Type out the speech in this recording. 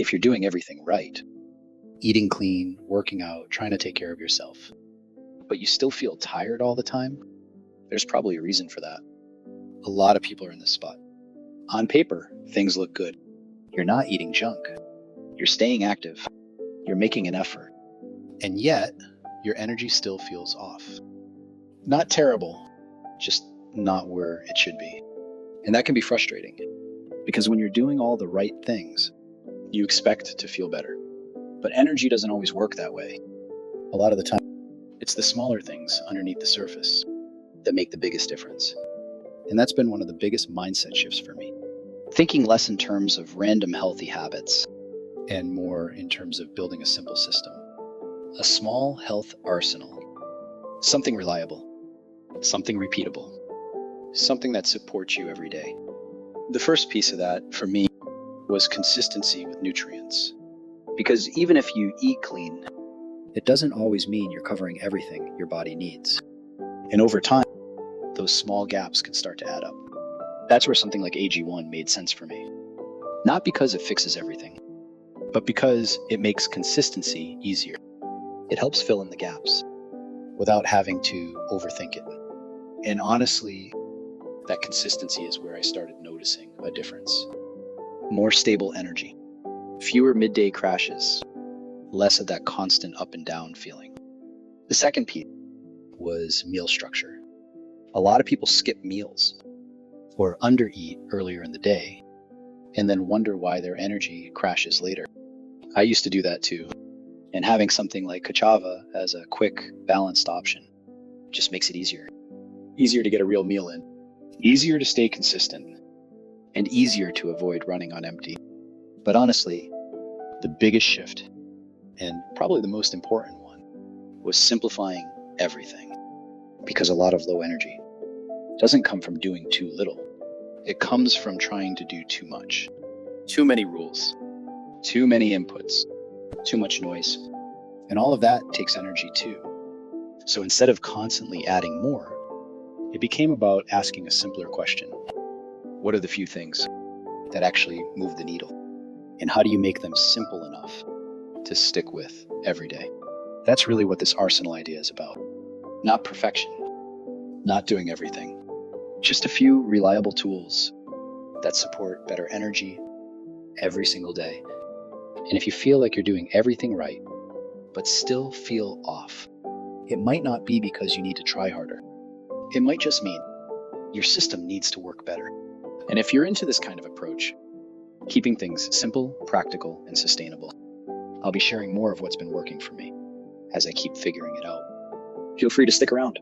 If you're doing everything right, eating clean, working out, trying to take care of yourself, but you still feel tired all the time, there's probably a reason for that. A lot of people are in this spot. On paper, things look good. You're not eating junk. You're staying active. You're making an effort. And yet, your energy still feels off. Not terrible, just not where it should be. And that can be frustrating, because when you're doing all the right things, you expect to feel better. But energy doesn't always work that way. A lot of the time, it's the smaller things underneath the surface that make the biggest difference. And that's been one of the biggest mindset shifts for me. Thinking less in terms of random healthy habits and more in terms of building a simple system. A small health arsenal. Something reliable. Something repeatable. Something that supports you every day. The first piece of that, for me, was consistency with nutrients. Because even if you eat clean, it doesn't always mean you're covering everything your body needs. And over time, those small gaps can start to add up. That's where something like AG1 made sense for me. Not because it fixes everything, but because it makes consistency easier. It helps fill in the gaps without having to overthink it. And honestly, that consistency is where I started noticing a difference. More stable energy, fewer midday crashes, less of that constant up and down feeling. The second piece was meal structure. A lot of people skip meals or undereat earlier in the day and then wonder why their energy crashes later. I used to do that too. And having something like Ka'Chava as a quick, balanced option just makes it easier. Easier to get a real meal in, easier to stay consistent, and easier to avoid running on empty. But honestly, the biggest shift, and probably the most important one, was simplifying everything. Because a lot of low energy doesn't come from doing too little. It comes from trying to do too much. Too many rules, too many inputs, too much noise. And all of that takes energy too. So instead of constantly adding more, it became about asking a simpler question. What are the few things that actually move the needle? And how do you make them simple enough to stick with every day? That's really what this arsenal idea is about. Not perfection, not doing everything, just a few reliable tools that support better energy every single day. And if you feel like you're doing everything right, but still feel off, it might not be because you need to try harder. It might just mean your system needs to work better. And if you're into this kind of approach, keeping things simple, practical, and sustainable, I'll be sharing more of what's been working for me as I keep figuring it out. Feel free to stick around.